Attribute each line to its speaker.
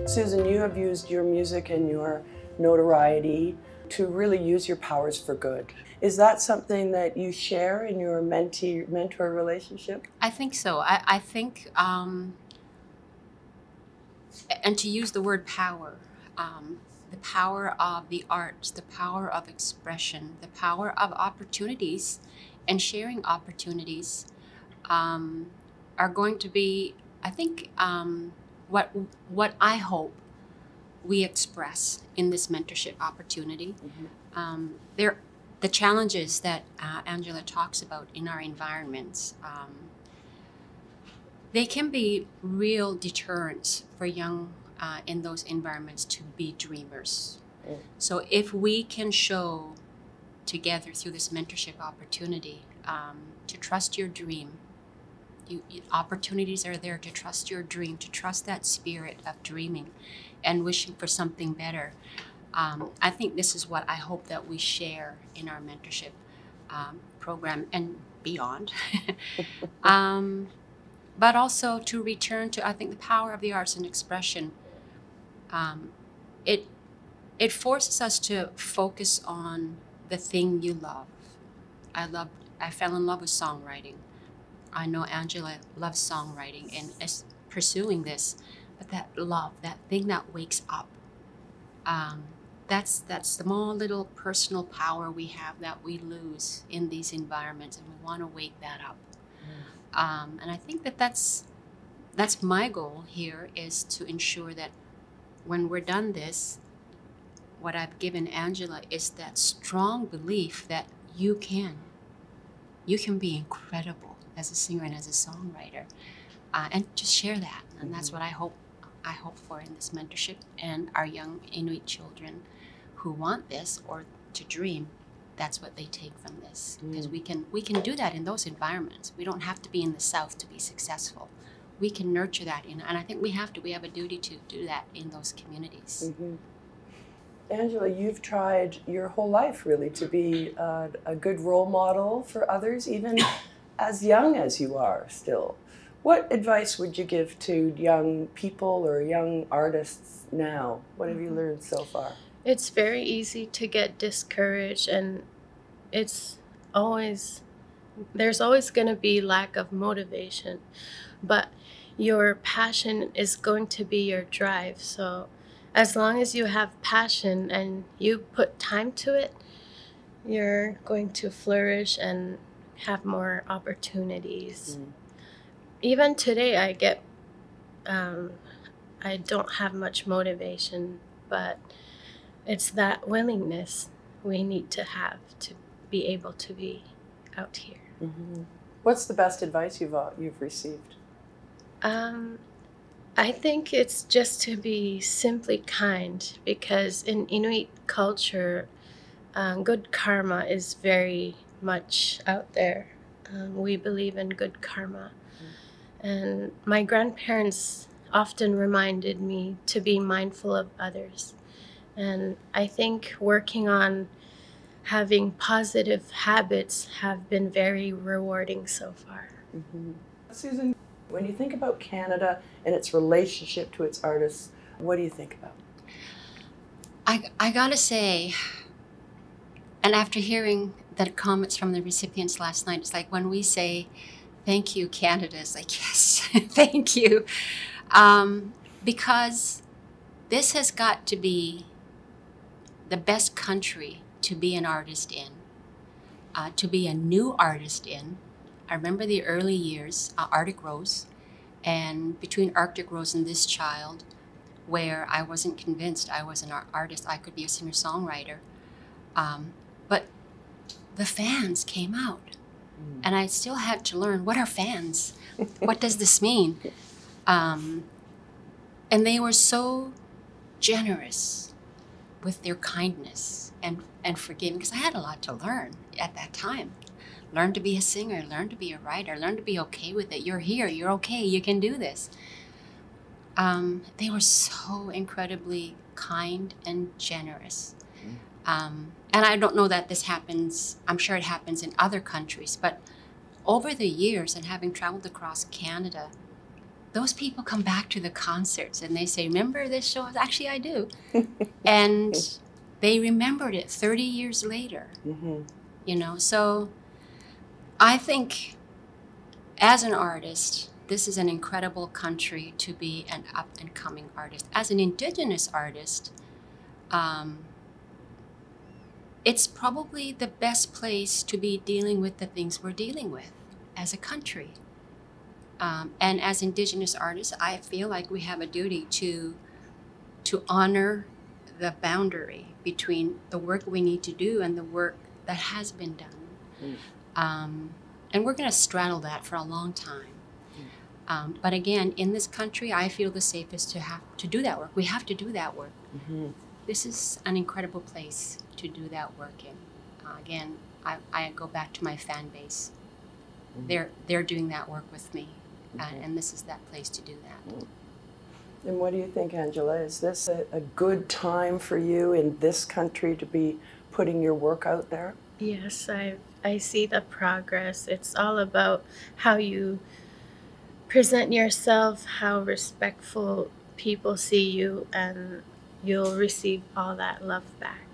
Speaker 1: Susan, you have used your music and your notoriety to really use your powers for good. Is that something that you share in your mentor relationship?
Speaker 2: I think so. I think, and to use the word power, the power of the arts, the power of expression, the power of opportunities and sharing opportunities are going to be, I think, what I hope we express in this mentorship opportunity. The challenges that Angela talks about in our environments, they can be real deterrents for young in those environments to be dreamers. So if we can show together through this mentorship opportunity to trust your dream, opportunities are there to trust your dream, to trust that spirit of dreaming and wishing for something better. I think this is what I hope that we share in our mentorship program and beyond. But also to return to, I think, the power of the arts and expression. It forces us to focus on the thing you love. I fell in love with songwriting. I know Angela loves songwriting and is pursuing this, but that love, that thing that wakes up, that's that small little personal power we have that we lose in these environments, and we want to wake that up. And I think that's my goal here, is to ensure that when we're done this, what I've given Angela is that strong belief that you can be incredible as a singer and as a songwriter, and just share that. And that's what I hope for in this mentorship, and our young Inuit children who want this or to dream. That's what they take from this, because we can do that in those environments. We don't have to be in the South to be successful. We can nurture that and I think we have a duty to do that in those communities.
Speaker 1: Angela, you've tried your whole life really to be a good role model for others, even as young as you are still. What advice would you give to young people or young artists now? What have you learned so far?
Speaker 3: It's very easy to get discouraged, and there's always going to be lack of motivation, but your passion is going to be your drive. So as long as you have passion and you put time to it, you're going to flourish and have more opportunities. Even today I don't have much motivation, but it's that willingness we need to have to be able to be out here.
Speaker 1: What's the best advice you've received?
Speaker 3: I think it's just to be simply kind, because in Inuit culture, good karma is very much out there. We believe in good karma. And my grandparents often reminded me to be mindful of others. And I think working on having positive habits have been very rewarding so far.
Speaker 1: Susan, when you think about Canada and its relationship to its artists, what do you think about?
Speaker 2: I gotta say, and after hearing the comments from the recipients last night, it's like when we say, thank you, Canada, it's like, yes, thank you. Because this has got to be the best country to be an artist in, to be a new artist in. I remember the early years, Arctic Rose, and between Arctic Rose and This Child, where I wasn't convinced I was an artist, I could be a singer-songwriter. But the fans came out, and I still had to learn, what are fans? What does this mean? And they were so generous with their kindness and forgiving, because I had a lot to learn at that time. Learn to be a singer, learn to be a writer, learn to be okay with it. You're here, you're okay, you can do this. They were so incredibly kind and generous. And I don't know that this happens, I'm sure it happens in other countries, but over the years and having traveled across Canada, those people come back to the concerts and they say, remember this show? Actually, I do. And they remembered it 30 years later. You know, so I think as an artist, this is an incredible country to be an up-and-coming artist. As an Indigenous artist, it's probably the best place to be dealing with the things we're dealing with as a country. And as Indigenous artists, I feel like we have a duty to honor the boundary between the work we need to do and the work that has been done. And we're going to straddle that for a long time. But again, in this country, I feel the safest to do that work. We have to do that work. This is an incredible place to do that work in. Again, I go back to my fan base. They're doing that work with me, and this is that place to do that.
Speaker 1: And what do you think, Angela? Is this a good time for you in this country to be putting your work out there?
Speaker 3: Yes, I see the progress. It's all about how you present yourself, how respectful people see you, and you'll receive all that love back.